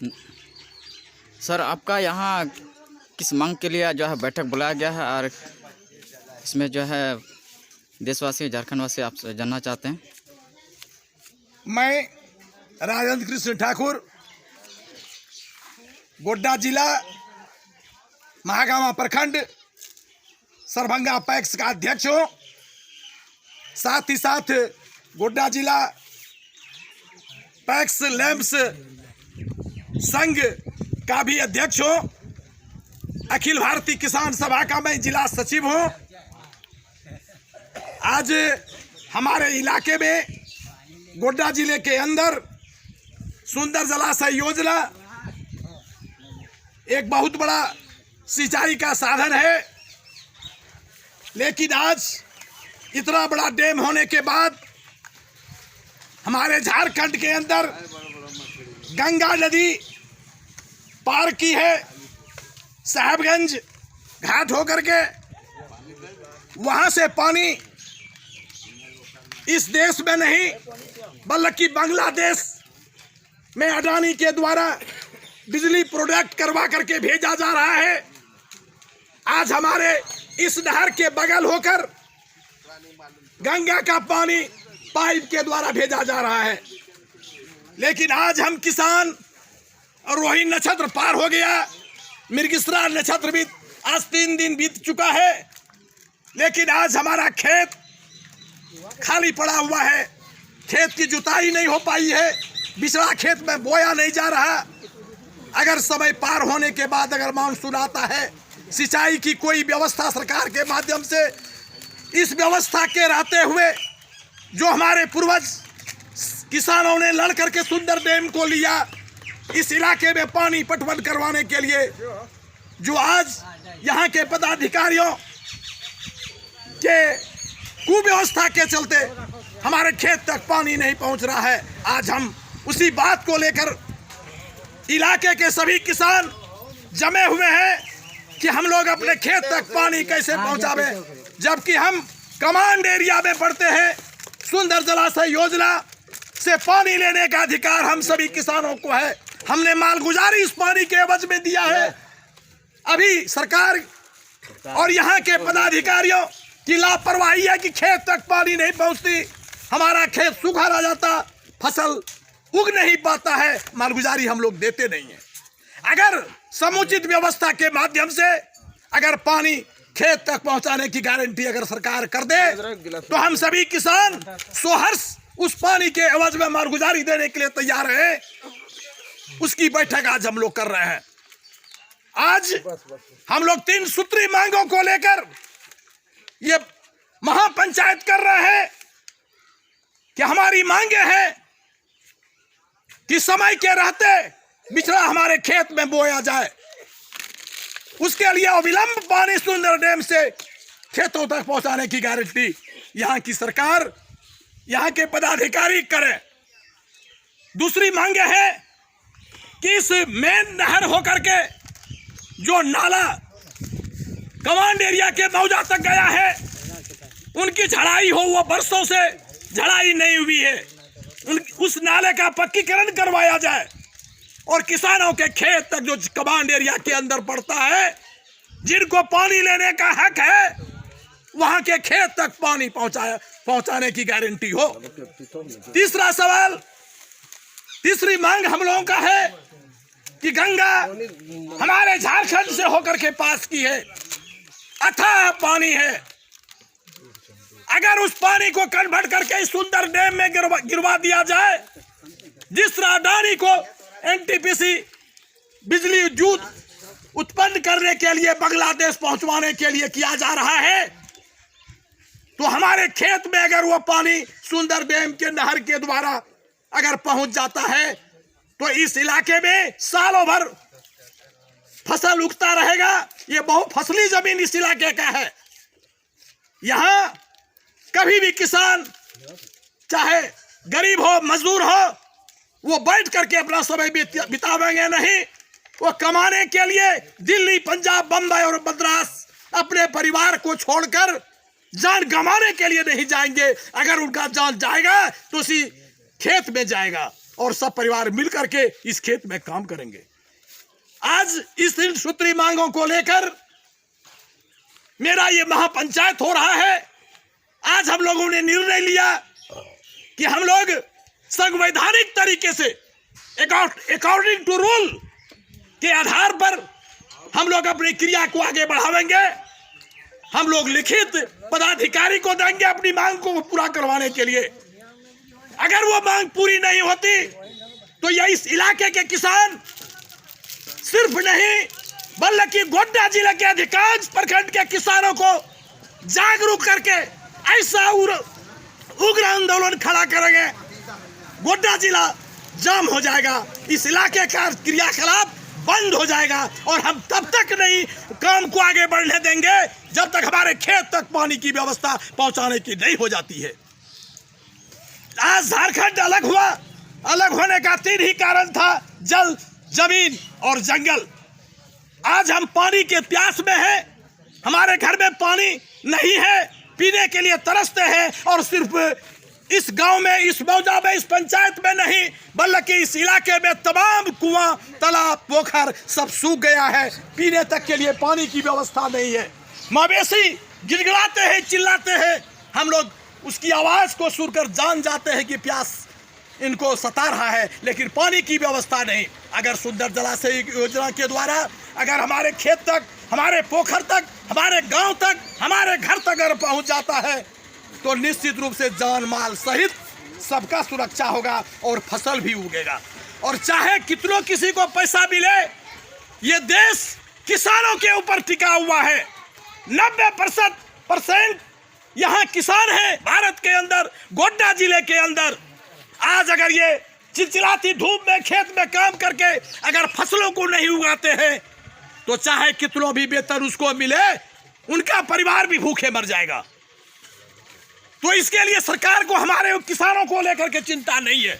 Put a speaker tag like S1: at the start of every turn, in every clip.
S1: Sir, आपका यहाँ किस मांग के लिए जो है बैठक बुलाया गया है और इसमें जो है देशवासी झारखंडवासी आपसे जानना चाहते हैं।
S2: मैं राजेंद्र कृष्ण ठाकुर गोड्डा जिला महागामा प्रखंड सरभंगा पैक्स का अध्यक्ष हूँ। साथ ही साथ गोड्डा जिला पैक्स लैंप्स संघ का भी अध्यक्ष हूँ। अखिल भारतीय किसान सभा का मैं जिला सचिव हूँ। आज हमारे इलाके में गोड्डा जिले के अंदर सुंदर जलाशय योजना एक बहुत बड़ा सिंचाई का साधन है, लेकिन आज इतना बड़ा डैम होने के बाद हमारे झारखंड के अंदर गंगा नदी पार की है, साहेबगंज घाट होकर के वहां से पानी इस देश में नहीं बल्कि बांग्लादेश में अडानी के द्वारा बिजली प्रोडक्ट करवा करके भेजा जा रहा है। आज हमारे इस नहर के बगल होकर गंगा का पानी पाइप के द्वारा भेजा जा रहा है, लेकिन आज हम किसान और रोहिणी नक्षत्र पार हो गया, मृगशिरा नक्षत्र भी आज 3 दिन बीत चुका है, लेकिन आज हमारा खेत खाली पड़ा हुआ है। खेत की जुताई नहीं हो पाई है, बिचड़ा खेत में बोया नहीं जा रहा। अगर समय पार होने के बाद अगर मानसून आता है, सिंचाई की कोई व्यवस्था सरकार के माध्यम से, इस व्यवस्था के रहते हुए जो हमारे पूर्वज किसानों ने लड़ करके सुंदर डैम को लिया, इस इलाके में पानी पटवन करवाने के लिए, जो आज यहाँ के पदाधिकारियों के कुव्यवस्था के चलते हमारे खेत तक पानी नहीं पहुँच रहा है। आज हम उसी बात को लेकर इलाके के सभी किसान जमे हुए हैं कि हम लोग अपने खेत तक पानी कैसे पहुंचावे, जबकि हम कमांड एरिया में पड़ते हैं। सुंदर जलाशय योजना से पानी लेने का अधिकार हम सभी किसानों को है। हमने मालगुजारी इस पानी के एवज में दिया है। अभी सरकार और यहाँ के पदाधिकारियों की लापरवाही है कि खेत तक पानी नहीं पहुंचती, हमारा खेत सूखा रह जाता, फसल उग नहीं पाता है, मालगुजारी हम लोग देते नहीं है। अगर समुचित व्यवस्था के माध्यम से अगर पानी खेत तक पहुंचाने की गारंटी अगर सरकार कर दे तो हम सभी किसान सोहर्ष उस पानी के एवज में मालगुजारी देने के लिए तैयार है। उसकी बैठक आज हम लोग कर रहे हैं। आज हम लोग 3 सूत्री मांगों को लेकर ये महापंचायत कर रहे हैं कि हमारी मांगे हैं कि समय के रहते बिचड़ा हमारे खेत में बोया जाए, उसके लिए अविलंब पानी सुंदर डैम से खेतों तक पहुंचाने की गारंटी यहाँ की सरकार, यहाँ के पदाधिकारी करें। दूसरी मांगे है कि इस मेन नहर होकर के जो नाला कमांड एरिया के मौजा तक गया है, उनकी झड़ाई हो, वो बरसों से झड़ाई नहीं हुई है, उस नाले का पक्कीकरण करवाया जाए और किसानों के खेत तक जो कमांड एरिया के अंदर पड़ता है, जिनको पानी लेने का हक है, वहां के खेत तक पानी पहुंचाने की गारंटी हो। तीसरा सवाल, तीसरी मांग हम लोगों का है कि गंगा हमारे झारखंड से होकर के पास की है, अथाह पानी है। अगर उस पानी को कन्वर्ट करके इस सुंदर डैम में गिरवा दिया जाए, जिस तरह अडानी को एनटीपीसी बिजली जूत उत्पन्न करने के लिए बांग्लादेश पहुंचवाने के लिए किया जा रहा है, तो हमारे खेत में अगर वो पानी सुंदर डैम के नहर के द्वारा अगर पहुंच जाता है तो इस इलाके में सालों भर फसल उगता रहेगा। ये बहुफसली जमीन इस इलाके का है। यहाँ कभी भी किसान चाहे गरीब हो मजदूर हो, वो बैठ करके अपना समय बितावेंगे नहीं, वो कमाने के लिए दिल्ली, पंजाब, बंबई और मद्रास अपने परिवार को छोड़कर जान गंवाने के लिए नहीं जाएंगे। अगर उनका जान जाएगा तो उसी खेत में जाएगा। और सब परिवार मिल करके इस खेत में काम करेंगे। आज इस 3 सूत्री मांगों को लेकर मेरा ये महापंचायत हो रहा है। आज हम लोगों ने निर्णय लिया कि हम लोग संवैधानिक तरीके से अकॉर्डिंग टू रूल के आधार पर हम लोग अपनी क्रिया को आगे बढ़ावेंगे। हम लोग लिखित पदाधिकारी को देंगे अपनी मांग को पूरा करवाने के लिए। अगर वो मांग पूरी नहीं होती तो ये इस इलाके के किसान सिर्फ नहीं बल्कि गोड्डा जिले के अधिकांश प्रखंड के किसानों को जागरूक करके ऐसा उग्र आंदोलन खड़ा करेंगे, गोड्डा जिला जाम हो जाएगा, इस इलाके का क्रियाकलाप बंद हो जाएगा और हम तब तक नहीं काम को आगे बढ़ने देंगे जब तक हमारे खेत तक पानी की व्यवस्था पहुंचाने की नहीं हो जाती है। आज झारखंड अलग हुआ, अलग होने का 3 ही कारण था, जल, जमीन और जंगल। आज हम पानी के प्यास में हैं, हमारे घर में पानी नहीं है, पीने के लिए तरसते हैं और सिर्फ इस गांव में, इस मौजा में, इस पंचायत में नहीं बल्कि इस इलाके में तमाम कुआं, तालाब, पोखर सब सूख गया है, पीने तक के लिए पानी की व्यवस्था नहीं है। मवेशी गिड़गिड़ाते हैं, चिल्लाते हैं, हम लोग उसकी आवाज को सुनकर जान जाते हैं कि प्यास इनको सता रहा है, लेकिन पानी की व्यवस्था नहीं। अगर सुंदर जलाशय योजना के द्वारा अगर हमारे खेत तक, हमारे पोखर तक, हमारे गांव तक, हमारे घर तक अगर पहुंच जाता है तो निश्चित रूप से जान माल सहित सबका सुरक्षा होगा और फसल भी उगेगा। और चाहे कितनों किसी को पैसा मिले, ये देश किसानों के ऊपर टिका हुआ है। 90% यहाँ किसान हैं भारत के अंदर, गोड्डा जिले के अंदर। आज अगर ये चिलचिलाती धूप में खेत में काम करके अगर फसलों को नहीं उगाते हैं तो चाहे कितनों भी वेतन उसको मिले, उनका परिवार भी भूखे मर जाएगा। तो इसके लिए सरकार को हमारे किसानों को लेकर के चिंता नहीं है।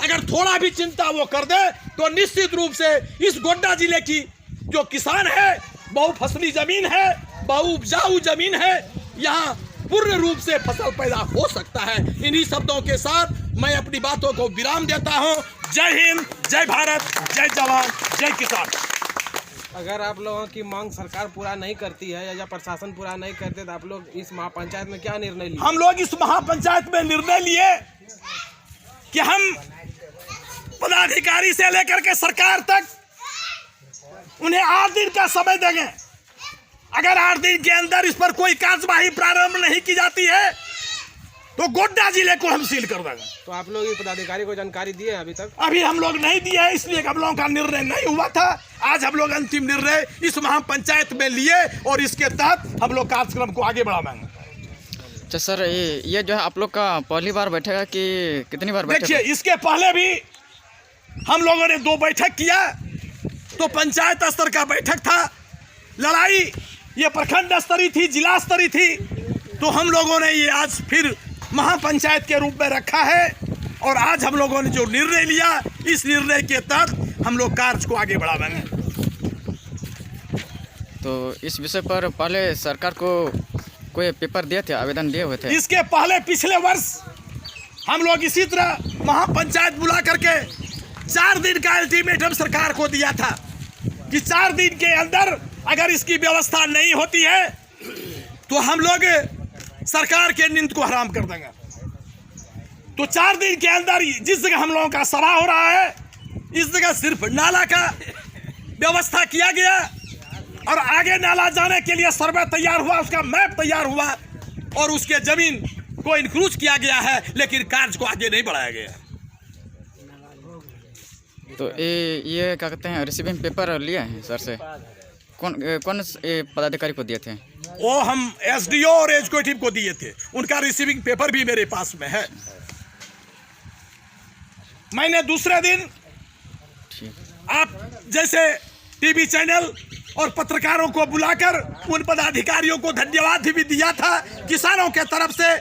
S2: अगर थोड़ा भी चिंता वो कर दे तो निश्चित रूप से इस गोड्डा जिले की जो किसान है, बहुफसली जमीन है, बहु उपजाऊ जमीन है, यहाँ पूर्ण रूप से फसल पैदा हो सकता है। इन्हीं शब्दों के साथ मैं अपनी बातों को विराम देता हूँ। जय हिंद, जय भारत, जय जवान, जय किसान।
S3: अगर आप लोगों की मांग सरकार पूरा नहीं करती है या प्रशासन पूरा नहीं करते तो आप लोग इस महापंचायत में क्या निर्णय लिए?
S2: हम लोग इस महापंचायत में निर्णय लिए कि हम पदाधिकारी से लेकर के सरकार तक उन्हें 8 दिन का समय देंगे। अगर 8 दिन के अंदर इस पर कोई कार्यवाही प्रारंभ नहीं की जाती है तो गोड्डा जिले को हम सील कर देंगे।
S3: तो आप लोग पदाधिकारी को जानकारी दिए अभी तक?
S2: अभी हम लोग नहीं दिए है, इसलिए हम लोगों का निर्णय नहीं हुआ था। आज हम लोग अंतिम निर्णय इस महापंचायत में लिए और इसके तहत हम लोग कार्यक्रम को आगे बढ़ाएंगे।
S1: अच्छा सर, ये जो है आप लोग का पहली बार बैठक है कि कितनी बार बैठक?
S2: देखिए, इसके पहले भी हम लोगों ने 2 बैठक किया, तो पंचायत स्तर का बैठक था, लड़ाई ये प्रखंड स्तरीय थी, जिला स्तरीय थी। तो हम लोगों ने ये आज फिर महापंचायत के रूप में रखा है और आज हम लोगों ने जो निर्णय लिया, इस निर्णय के तहत हम लोग कार्य को आगे बढ़ाएंगे।
S1: तो इस विषय पर पहले सरकार को कोई पेपर दिए थे, आवेदन दिए हुए थे?
S2: इसके पहले पिछले वर्ष हम लोग इसी तरह महापंचायत बुला करके 4 दिन का अल्टीमेटम सरकार को दिया था कि 4 दिन के अंदर अगर इसकी व्यवस्था नहीं होती है तो हम लोग सरकार के नींद को हराम कर देंगे। तो 4 दिन के अंदर जिस जगह हम लोगों का सभा हो रहा है, इस जगह सिर्फ नाला का व्यवस्था किया गया और आगे नाला जाने के लिए सर्वे तैयार हुआ, उसका मैप तैयार हुआ और उसके जमीन को इंक्लूज किया गया है, लेकिन कार्य को आगे नहीं बढ़ाया गया।
S1: तो ये क्या कहते हैं, रिसीविंग पेपर लिए हैं सर से? कौन पदाधिकारी को दिए थे?
S2: वो हम एसडीओ और एग्जीक्यूटिव को दिए थे, उनका रिसीविंग पेपर भी मेरे पास में है। मैंने दूसरे दिन आप जैसे टीवी चैनल और पत्रकारों को बुलाकर उन पदाधिकारियों को धन्यवाद भी दिया था किसानों के तरफ से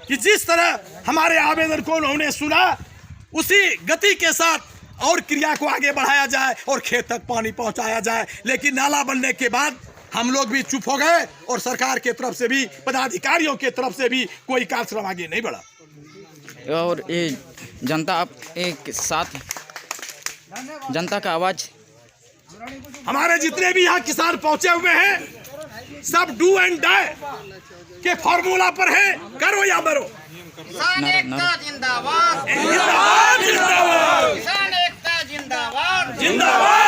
S2: कि जिस तरह हमारे आवेदन को उन्होंने सुना, उसी गति के साथ और क्रिया को आगे बढ़ाया जाए और खेत तक पानी पहुंचाया जाए। लेकिन नाला बनने के बाद हम लोग भी चुप हो गए और सरकार के तरफ से भी, पदाधिकारियों के तरफ से भी कोई कार्यक्रम आगे नहीं बढ़ा।
S1: और ये जनता आप एक साथ, जनता का आवाज़।
S2: हमारे जितने भी यहाँ किसान पहुंचे हुए हैं सब डू एंड डाई के फॉर्मूला पर है, करो या मरो।
S4: किसान एकता जिंदाबाद,
S2: जिंदाबाद जिंदाबाद
S4: किसान एकता जिंदाबाद,
S2: जिंदाबाद